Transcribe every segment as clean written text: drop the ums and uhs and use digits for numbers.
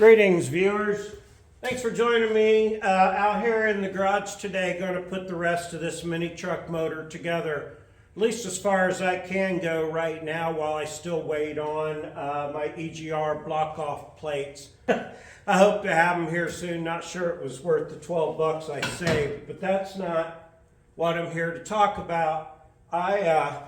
Greetings, viewers. Thanks for joining me out here in the garage today. Going to put the rest of this mini truck motor together, at least as far as I can go right now while I still wait on my EGR block-off plates. I hope to have them here soon. Not sure it was worth the 12 bucks I saved, but that's not what I'm here to talk about. I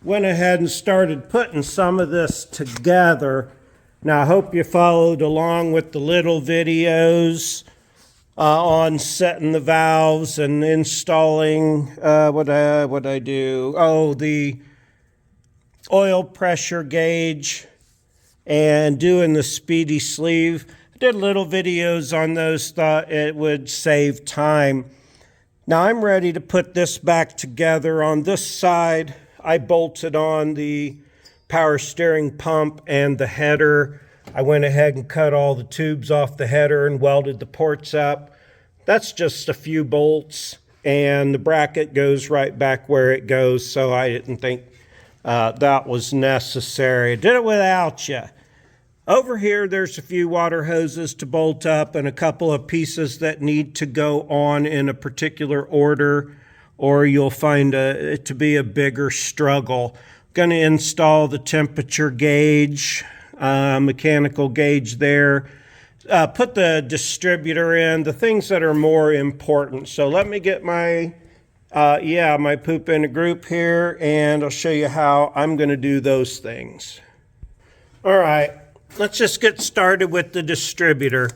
went ahead and started putting some of this together. Now, I hope you followed along with the little videos on setting the valves and installing, what I do? Oh, the oil pressure gauge and doing the speedy sleeve. I did little videos on those, thought it would save time. Now, I'm ready to put this back together. On this side, I bolted on the power steering pump and the header. I went ahead and cut all the tubes off the header and welded the ports up. That's just a few bolts, and the bracket goes right back where it goes, so I didn't think that was necessary. I did it without you. Over here, there's a few water hoses to bolt up and a couple of pieces that need to go on in a particular order, or you'll find it to be a bigger struggle. Going to install the temperature gauge, mechanical gauge there. Put the distributor in, the things that are more important. So let me get my, my poop in a group here, and I'll show you how I'm going to do those things. All right, let's just get started with the distributor.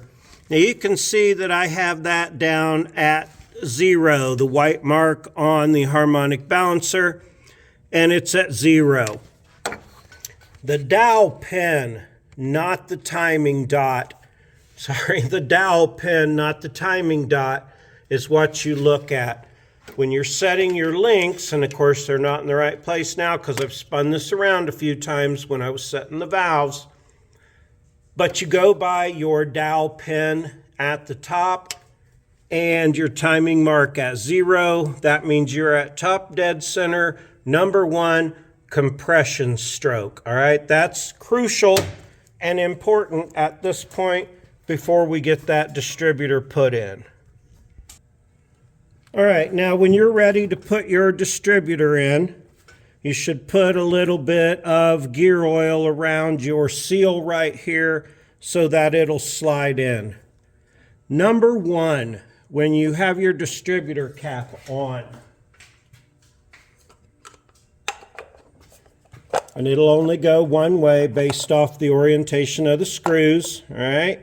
Now you can see that I have that down at 0, the white mark on the harmonic balancer, and it's at 0. The dowel pin, not the timing dot. Sorry, the dowel pin, not the timing dot, is what you look at. When you're setting your links, and of course they're not in the right place now because I've spun this around a few times when I was setting the valves, but you go by your dowel pin at the top and your timing mark at 0. That means you're at top dead center, number 1 compression stroke. All right, that's crucial and important at this point before we get that distributor put in. All right, now when you're ready to put your distributor in, you should put a little bit of gear oil around your seal right here so that it'll slide in. Number 1, when you have your distributor cap on, and it'll only go one way based off the orientation of the screws, all right?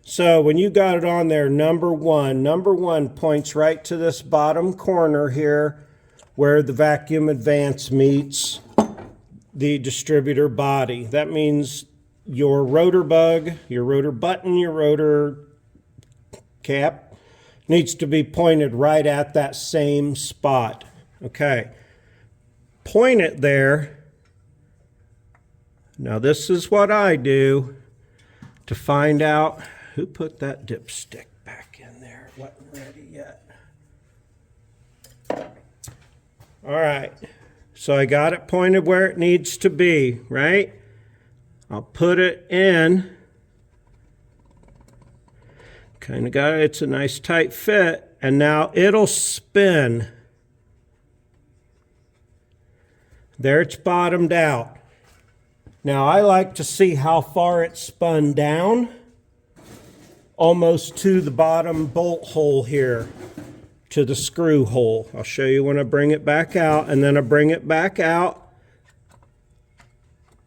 So when you got it on there, number one points right to this bottom corner here where the vacuum advance meets the distributor body. That means your rotor bug, your rotor button, your rotor cap needs to be pointed right at that same spot. Okay, point it there. Now this is what I do to find out who put that dipstick back in there. It wasn't ready yet. All right, so I got it pointed where it needs to be, right? I'll put it in. Kind of got it, it's a nice tight fit, and now it'll spin. There it's bottomed out. Now I like to see how far it spun down, almost to the bottom bolt hole here, to the screw hole. I'll show you when I bring it back out, and then I bring it back out.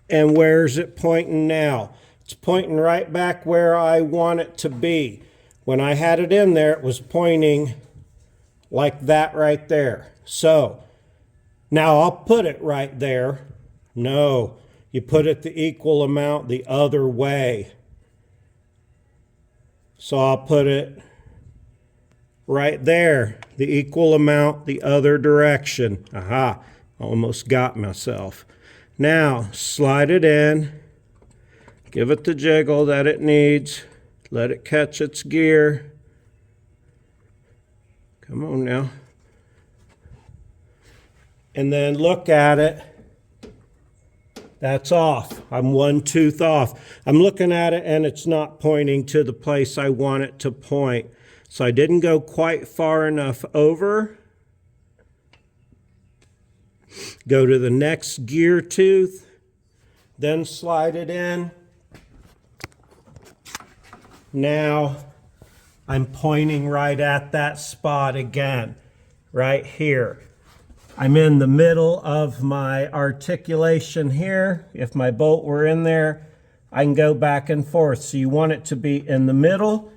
And where's it pointing now? It's pointing right back where I want it to be. When I had it in there, it was pointing like that right there. So now I'll put it right there. No, you put it the equal amount the other way. So I'll put it right there, the equal amount the other direction. Aha, almost got myself. Now slide it in, give it the jiggle that it needs, let it catch its gear. Come on now. And then look at it. That's off. I'm 1 tooth off. I'm looking at it and it's not pointing to the place I want it to point. So I didn't go quite far enough over. Go to the next gear tooth, then slide it in. Now I'm pointing right at that spot again, right here. I'm in the middle of my articulation here. If my bolt were in there, I can go back and forth. So you want it to be in the middle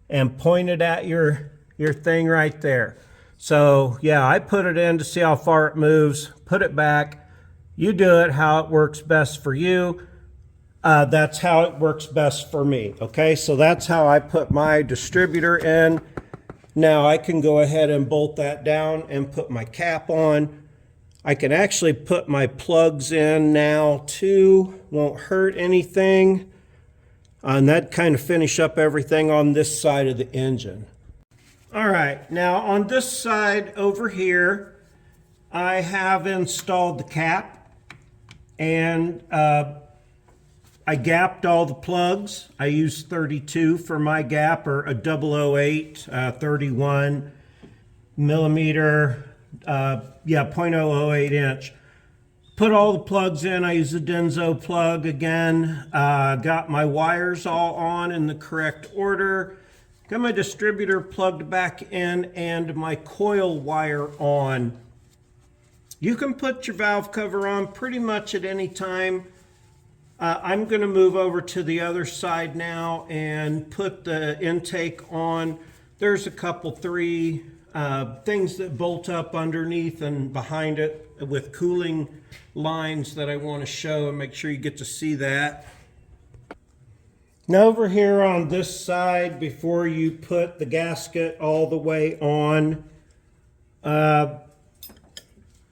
and pointed at your thing right there. So yeah, I put it in to see how far it moves, put it back. You do it how it works best for you. That's how it works best for me, okay? So that's how I put my distributor in. Now I can go ahead and bolt that down and put my cap on. I can actually put my plugs in now too. Won't hurt anything. And that kind of finish up everything on this side of the engine. All right, now on this side over here, I have installed the cap and I gapped all the plugs. I used 32 for my gap, or a 008, 31 millimeter, 0.008 inch. Put all the plugs in. I use a Denso plug again. Got my wires all on in the correct order. Got my distributor plugged back in and my coil wire on. You can put your valve cover on pretty much at any time. I'm going to move over to the other side now and put the intake on. There's a couple, 3 things that bolt up underneath and behind it with cooling lines that I want to show, and make sure you get to see that. Now over here on this side, before you put the gasket all the way on,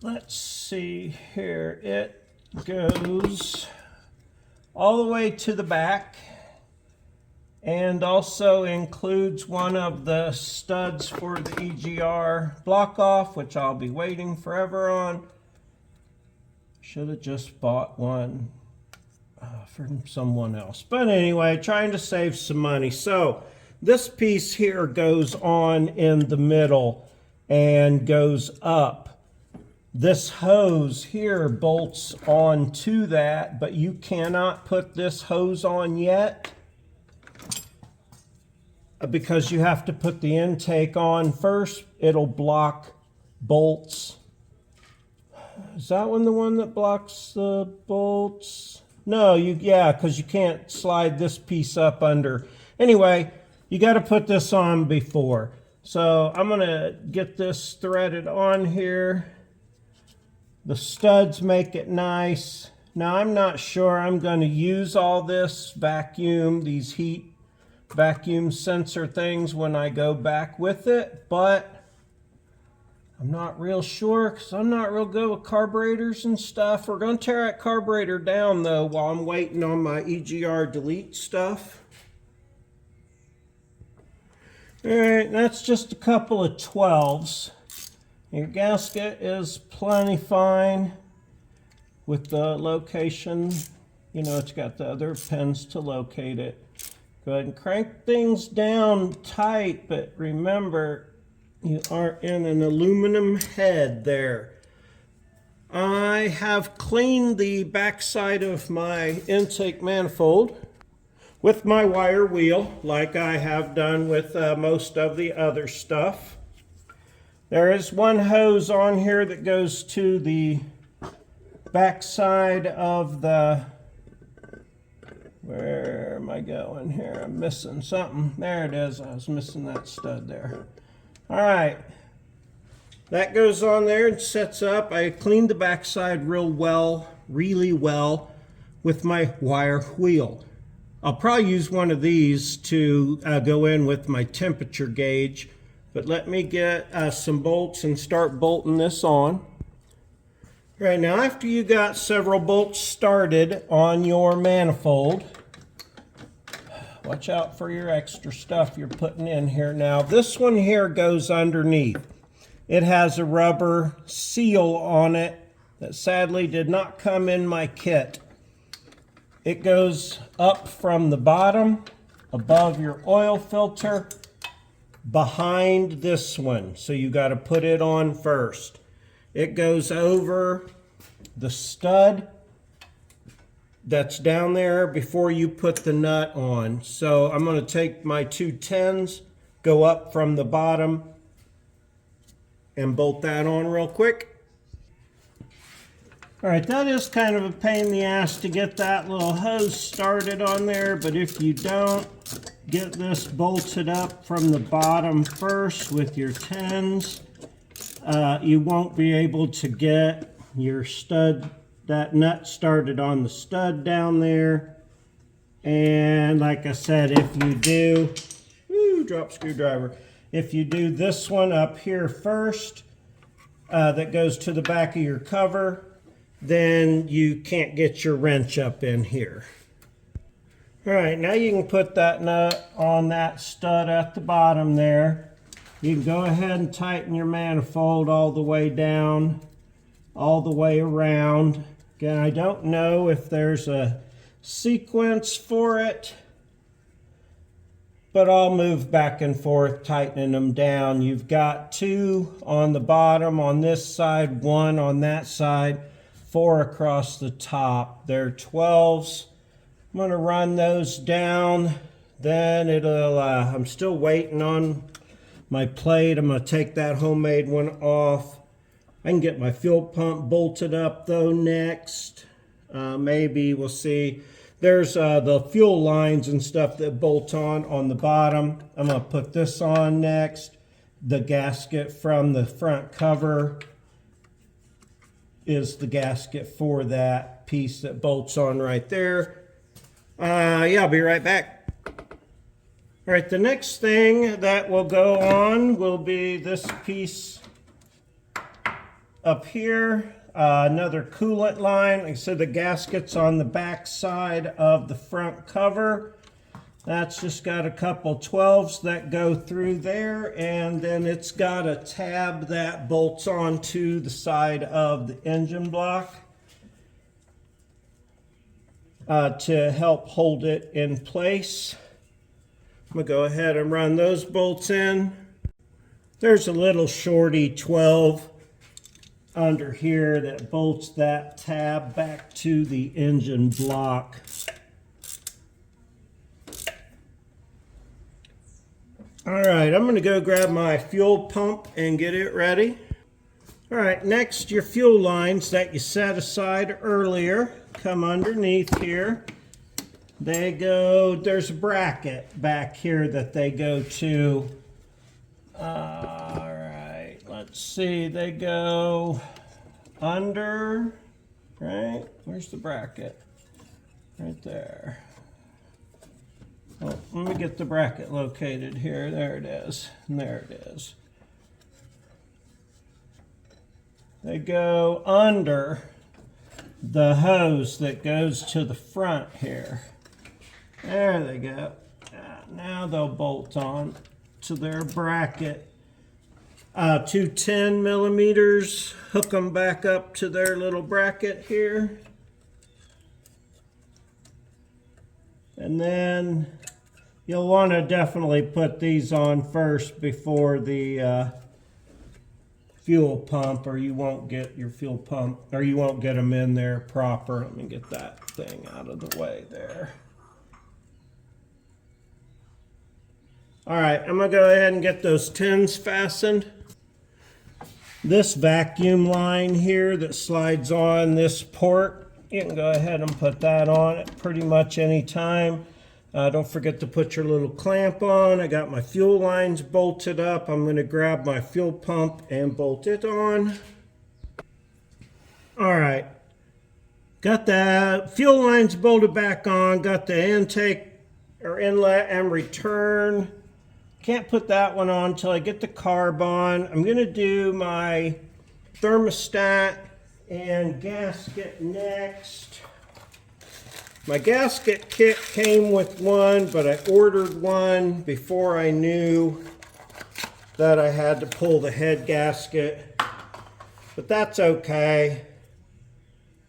let's see here, it goes all the way to the back and also includes one of the studs for the EGR block off, which I'll be waiting forever on. Should have just bought one from someone else, but anyway, trying to save some money. So this piece here goes on in the middle and goes up. This hose here bolts on to that, but you cannot put this hose on yet because you have to put the intake on first. It'll block bolts. Is that one the one that blocks the bolts? No, yeah, because you can't slide this piece up under. Anyway, you got to put this on before. So I'm going to get this threaded on here. The studs make it nice. Now I'm not sure I'm going to use all this vacuum, these heat vacuum sensor things when I go back with it, but I'm not real sure because I'm not real good with carburetors and stuff. We're going to tear that carburetor down though while I'm waiting on my EGR delete stuff. All right, that's just a couple of 12s. Your gasket is plenty fine with the location. You know, it's got the other pins to locate it. Go ahead and crank things down tight, but remember, you are in an aluminum head there. I have cleaned the backside of my intake manifold with my wire wheel, like I have done with most of the other stuff. There is one hose on here that goes to the backside of the, where am I going here? I'm missing something. There it is. I was missing that stud there. All right. That goes on there and sets up. I cleaned the backside real well, really well, with my wire wheel. I'll probably use one of these to go in with my temperature gauge. But let me get some bolts and start bolting this on. Right now, after you got several bolts started on your manifold, watch out for your extra stuff you're putting in here. Now, this one here goes underneath. It has a rubber seal on it that sadly did not come in my kit. It goes up from the bottom, above your oil filter, behind this one. So you got to put it on first. It goes over the stud that's down there before you put the nut on. So I'm going to take my 2 10s, go up from the bottom, and bolt that on real quick. All right, that is kind of a pain in the ass to get that little hose started on there, but if you don't get this bolted up from the bottom first with your 10s, you won't be able to get your stud, that nut started on the stud down there. And like I said, if you do, drop screwdriver. If you do this one up here first, that goes to the back of your cover, then you can't get your wrench up in here. All right, now you can put that nut on that stud at the bottom there. You can go ahead and tighten your manifold all the way down, all the way around. Again, I don't know if there's a sequence for it, but I'll move back and forth, tightening them down. You've got 2 on the bottom on this side, 1 on that side, 4 across the top. They're 12s. I'm going to run those down. Then it'll, I'm still waiting on my plate. I'm going to take that homemade one off. I can get my fuel pump bolted up though next. Maybe we'll see. There's the fuel lines and stuff that bolt on the bottom. I'm going to put this on next. The gasket from the front cover is the gasket for that piece that bolts on right there. Yeah, I'll be right back. All right, the next thing that will go on will be this piece up here. Another coolant line. Like I said, the gasket's on the back side of the front cover. That's just got a couple 12s that go through there, and then it's got a tab that bolts onto the side of the engine block to help hold it in place. I'm going to go ahead and run those bolts in. There's a little shorty 12 under here that bolts that tab back to the engine block. All right, I'm going to go grab my fuel pump and get it ready. All right, next, your fuel lines that you set aside earlier come underneath here. They go, there's a bracket back here that they go to. All right, let's see, they go under, right? Where's the bracket? Right there. Oh, let me get the bracket located here. There it is. And there it is. They go under the hose that goes to the front here. There they go. Now they'll bolt on to their bracket. 2 10 millimeters. Hook them back up to their little bracket here. And then you'll want to definitely put these on first before the fuel pump, or you won't get your fuel pump, or you won't get them in there proper. Let me get that thing out of the way there. All right, I'm going to go ahead and get those 10s fastened. This vacuum line here that slides on this port, you can go ahead and put that on at pretty much any time. Don't forget to put your little clamp on. I got my fuel lines bolted up. I'm going to grab my fuel pump and bolt it on. All right. Got the fuel lines bolted back on. Got the intake or inlet and return. Can't put that one on until I get the carb on. I'm going to do my thermostat and gasket next. My gasket kit came with one, but I ordered one before I knew that I had to pull the head gasket. But that's okay.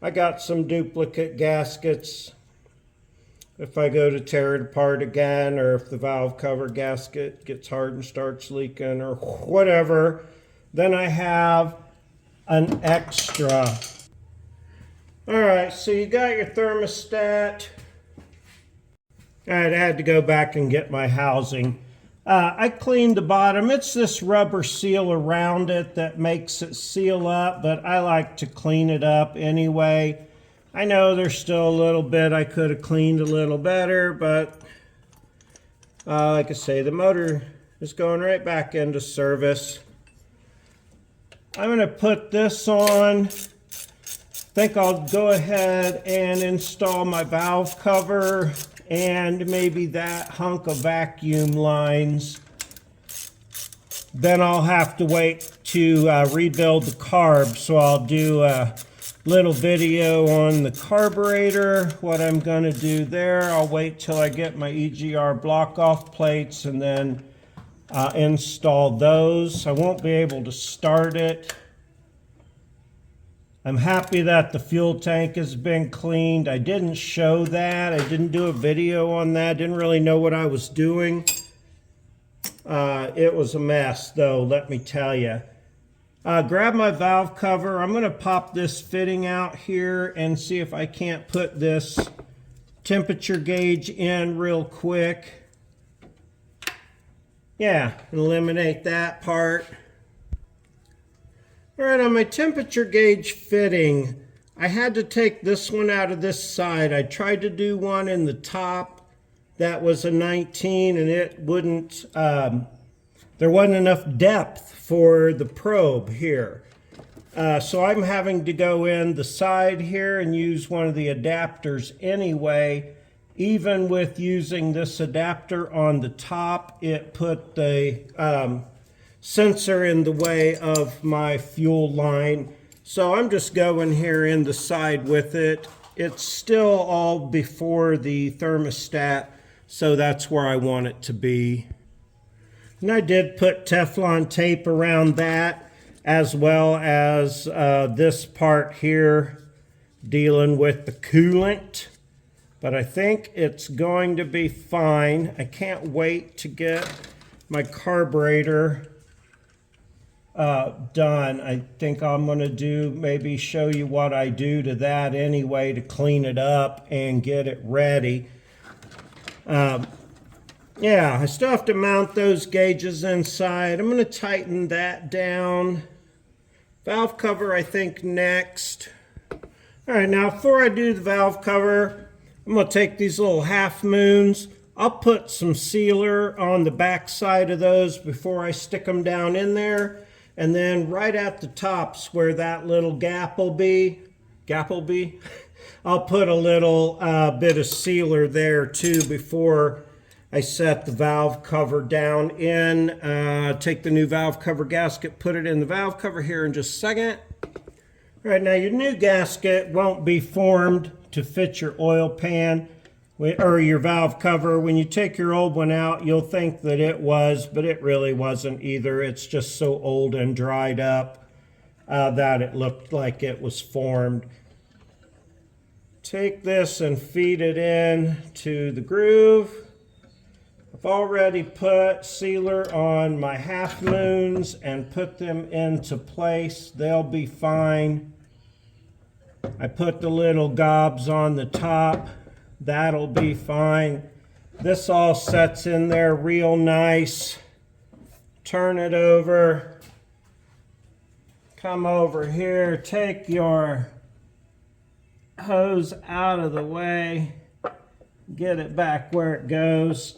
I got some duplicate gaskets if I go to tear it apart again, or if the valve cover gasket gets hard and starts leaking or whatever, then I have an extra. All right, so you got your thermostat. All right, I had to go back and get my housing. I cleaned the bottom. It's this rubber seal around it that makes it seal up, but I like to clean it up anyway. I know there's still a little bit I could have cleaned a little better, but like I say, the motor is going right back into service. I'm going to put this on. I think I'll go ahead and install my valve cover and maybe that hunk of vacuum lines. Then I'll have to wait to rebuild the carb, so I'll do a little video on the carburetor, what I'm going to do there. I'll wait till I get my EGR block off plates and then install those. I won't be able to start it. I'm happy that the fuel tank has been cleaned. I didn't show that. I didn't do a video on that. Didn't really know what I was doing. It was a mess though, let me tell you. Grab my valve cover. I'm going to pop this fitting out here and see if I can't put this temperature gauge in real quick. Yeah, eliminate that part. All right, on my temperature gauge fitting, I had to take this one out of this side. I tried to do one in the top that was a 19 and it wouldn't, there wasn't enough depth for the probe here. So I'm having to go in the side here and use one of the adapters anyway. Even with using this adapter on the top, it put the sensor in the way of my fuel line. So I'm just going here in the side with it. It's still all before the thermostat, so that's where I want it to be. And I did put Teflon tape around that, as well as this part here dealing with the coolant. But I think it's going to be fine. I can't wait to get my carburetor done. I think I'm going to maybe show you what I do to that anyway to clean it up and get it ready. Yeah, I still have to mount those gauges inside. I'm going to tighten that down. Valve cover, I think, next. All right, now before I do the valve cover, I'm going to take these little half moons. I'll put some sealer on the back side of those before I stick them down in there. And then right at the tops where that little gap will be, I'll put a little bit of sealer there too before I set the valve cover down in. Take the new valve cover gasket, put it in the valve cover here in just a second. All right, now your new gasket won't be formed to fit your oil pan or your valve cover. When you take your old one out, you'll think that it was, but it really wasn't either. It's just so old and dried up that it looked like it was formed. Take this and feed it in to the groove. I've already put sealer on my half moons and put them into place. They'll be fine. I put the little gobs on the top. That'll be fine. This all sets in there real nice. Turn it over. Come over here. Take your hose out of the way. Get it back where it goes.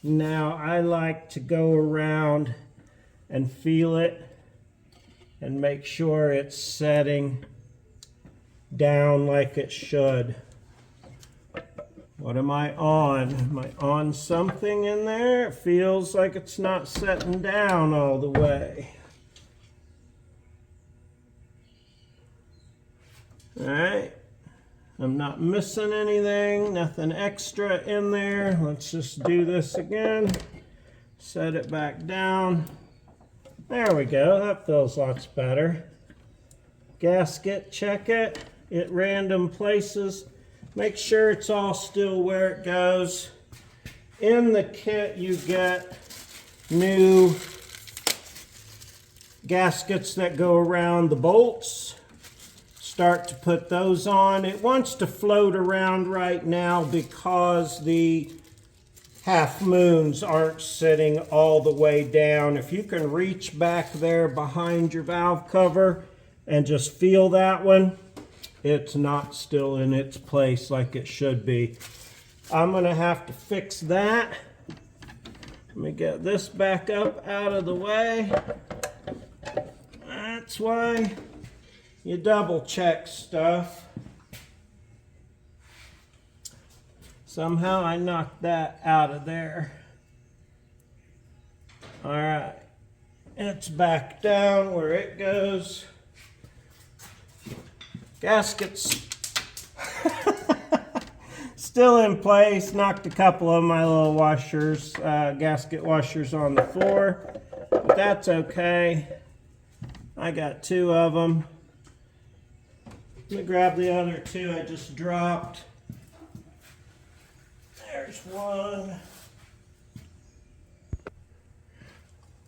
Now I like to go around and feel it and make sure it's setting down like it should. What am I on? Am I on something in there? It feels like it's not setting down all the way. All right. I'm not missing anything, nothing extra in there. Let's just do this again. Set it back down. There we go, that feels lots better. Gasket, check it. at random places. Make sure it's all still where it goes. In the kit you get new gaskets that go around the bolts. Start to put those on. It wants to float around right now because the half moons aren't sitting all the way down. If you can reach back there behind your valve cover and just feel that one, it's not still in its place like it should be. I'm gonna have to fix that. Let me get this back up out of the way. That's why you double check stuff. Somehow I knocked that out of there. All right, it's back down where it goes. Gaskets still in place. Knocked a couple of my little washers, gasket washers on the floor, but that's okay. I got two of them. Let me grab the other two I just dropped. There's one.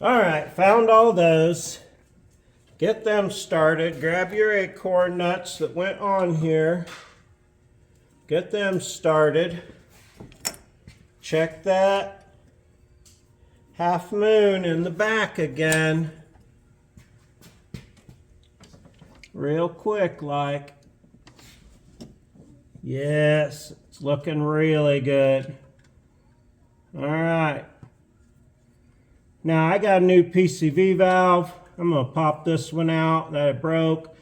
All right, found all those. Get them started. Grab your acorn nuts that went on here. Get them started. Check that half moon in the back again. Real quick like. Yes, it's looking really good. All right. Now I got a new PCV valve. I'm gonna pop this one out that I broke,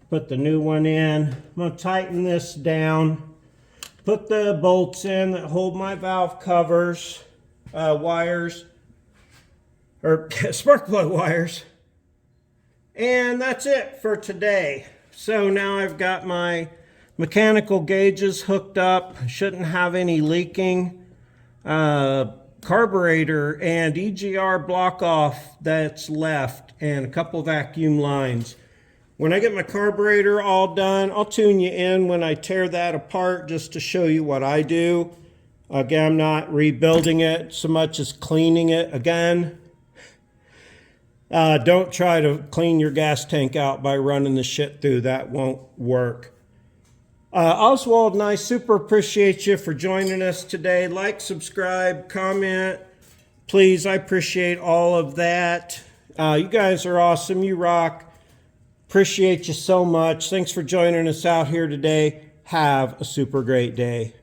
put the new one in. I'm gonna tighten this down, put the bolts in that hold my valve covers, wires, or spark plug wires. And that's it for today. So now I've got my mechanical gauges hooked up. Shouldn't have any leaking. Carburetor and EGR block off that's left, and a couple vacuum lines. When I get my carburetor all done, I'll tune you in when I tear that apart just to show you what I do. Again, I'm not rebuilding it so much as cleaning it again. Don't try to clean your gas tank out by running the shit through. That won't work. Oswald and I super appreciate you for joining us today. Like, subscribe, comment. Please, I appreciate all of that. You guys are awesome. You rock. Appreciate you so much. Thanks for joining us out here today. Have a super great day.